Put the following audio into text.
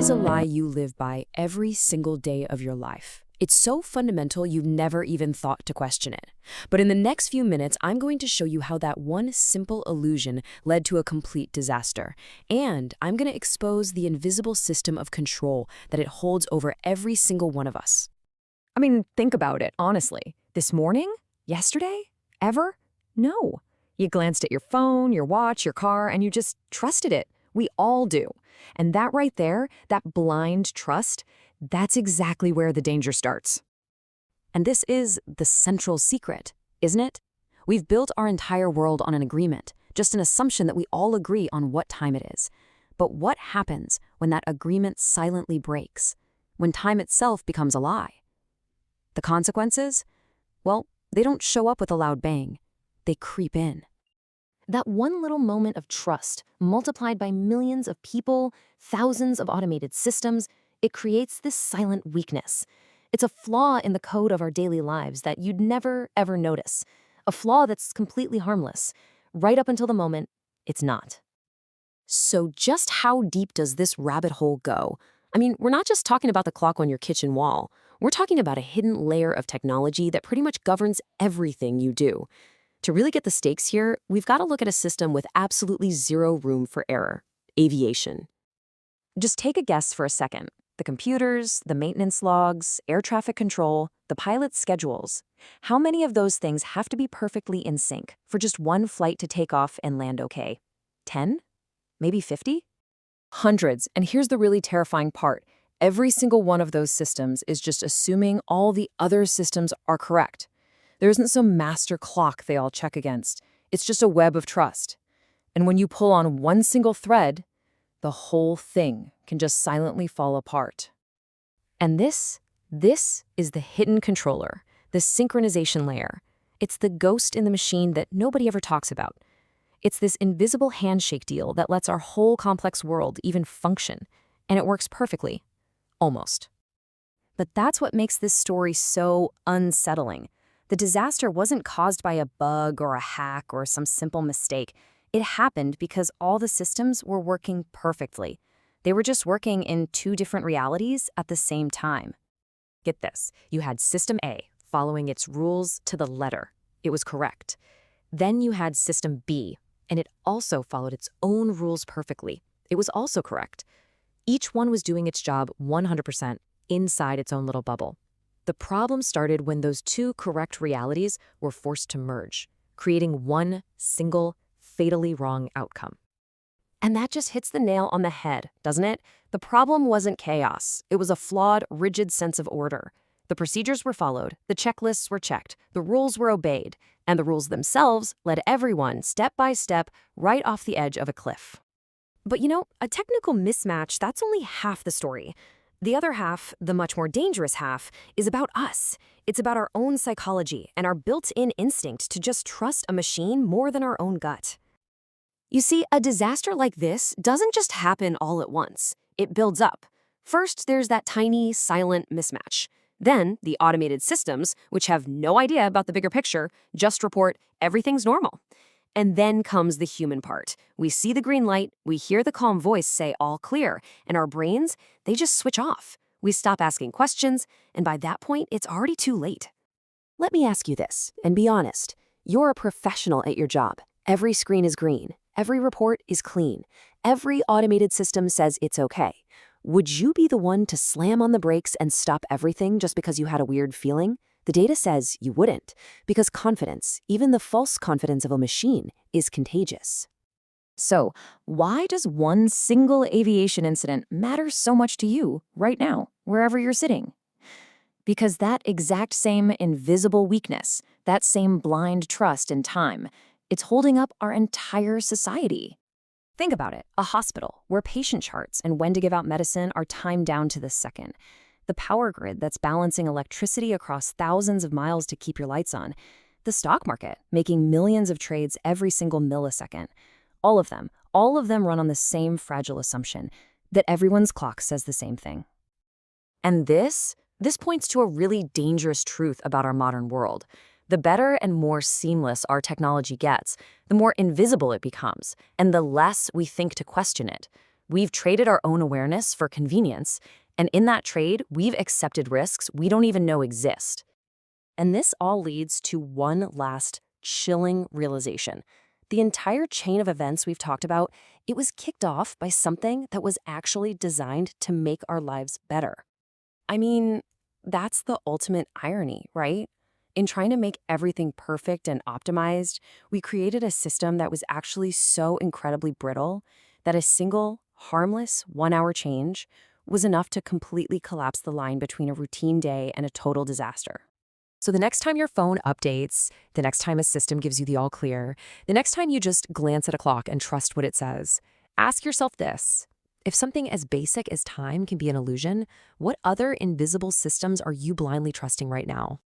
is a lie you live by every single day of your life. It's so fundamental you've never even thought to question it. But in the next few minutes, I'm going to show you how that one simple illusion led to a complete disaster. And I'm going to expose the invisible system of control that it holds over every single one of us. I mean, think about it, honestly. This morning? Yesterday? Ever? No. You glanced at your phone, your watch, your car, and you just trusted it. We all do. And that right there, that blind trust, that's exactly where the danger starts. And this is the central secret, isn't it? We've built our entire world on an agreement, just an assumption that we all agree on what time it is. But what happens when that agreement silently breaks? When time itself becomes a lie? The consequences? Well, they don't show up with a loud bang. They creep in. That one little moment of trust, multiplied by millions of people, thousands of automated systems, it creates this silent weakness. It's a flaw in the code of our daily lives that you'd never, ever notice. A flaw that's completely harmless, right up until the moment it's not. So just how deep does this rabbit hole go? I mean, we're not just talking about the clock on your kitchen wall. We're talking about a hidden layer of technology that pretty much governs everything you do. To really get the stakes here, we've got to look at a system with absolutely zero room for error: aviation. Just take a guess for a second. The computers, the maintenance logs, air traffic control, the pilot's schedules. How many of those things have to be perfectly in sync for just one flight to take off and land okay? 10? Maybe 50? Hundreds, and here's the really terrifying part. Every single one of those systems is just assuming all the other systems are correct. There isn't some master clock they all check against. It's just a web of trust. And when you pull on one single thread, the whole thing can just silently fall apart. And this is the hidden controller, the synchronization layer. It's the ghost in the machine that nobody ever talks about. It's this invisible handshake deal that lets our whole complex world even function, and it works perfectly. Almost. But that's what makes this story so unsettling. The disaster wasn't caused by a bug or a hack or some simple mistake. It happened because all the systems were working perfectly. They were just working in two different realities at the same time. Get this, you had System A following its rules to the letter. It was correct. Then you had System B, and it also followed its own rules perfectly. It was also correct. Each one was doing its job 100% inside its own little bubble. The problem started when those two correct realities were forced to merge, creating one single, fatally wrong outcome. And that just hits the nail on the head, doesn't it? The problem wasn't chaos. It was a flawed, rigid sense of order. The procedures were followed, the checklists were checked, the rules were obeyed, and the rules themselves led everyone, step by step, right off the edge of a cliff. But you know, a technical mismatch, that's only half the story. The other half, the much more dangerous half, is about us. It's about our own psychology and our built-in instinct to just trust a machine more than our own gut. You see, a disaster like this doesn't just happen all at once. It builds up. First, there's that tiny, silent mismatch. Then, the automated systems, which have no idea about the bigger picture, just report everything's normal. And then comes the human part. We see the green light, we hear the calm voice say all clear, and our brains, they just switch off. We stop asking questions, and by that point, it's already too late. Let me ask you this, and be honest. You're a professional at your job. Every screen is green. Every report is clean. Every automated system says it's okay. Would you be the one to slam on the brakes and stop everything just because you had a weird feeling? The data says you wouldn't, because confidence, even the false confidence of a machine, is contagious. So, why does one single aviation incident matter so much to you right now, wherever you're sitting? Because that exact same invisible weakness, that same blind trust in time, it's holding up our entire society. Think about it, a hospital where patient charts and when to give out medicine are timed down to the second. The power grid that's balancing electricity across thousands of miles to keep your lights on. The stock market making millions of trades every single millisecond. All of them run on the same fragile assumption that everyone's clock says the same thing. And this points to a really dangerous truth about our modern world. The better and more seamless our technology gets, the more invisible it becomes, and the less we think to question it. We've traded our own awareness for convenience, and in that trade, we've accepted risks we don't even know exist. And this all leads to one last chilling realization. The entire chain of events we've talked about, it was kicked off by something that was actually designed to make our lives better. I mean, that's the ultimate irony, right? In trying to make everything perfect and optimized, we created a system that was actually so incredibly brittle that a single, harmless 1 hour change was enough to completely collapse the line between a routine day and a total disaster. So the next time your phone updates, the next time a system gives you the all clear, the next time you just glance at a clock and trust what it says, ask yourself this. If something as basic as time can be an illusion, what other invisible systems are you blindly trusting right now?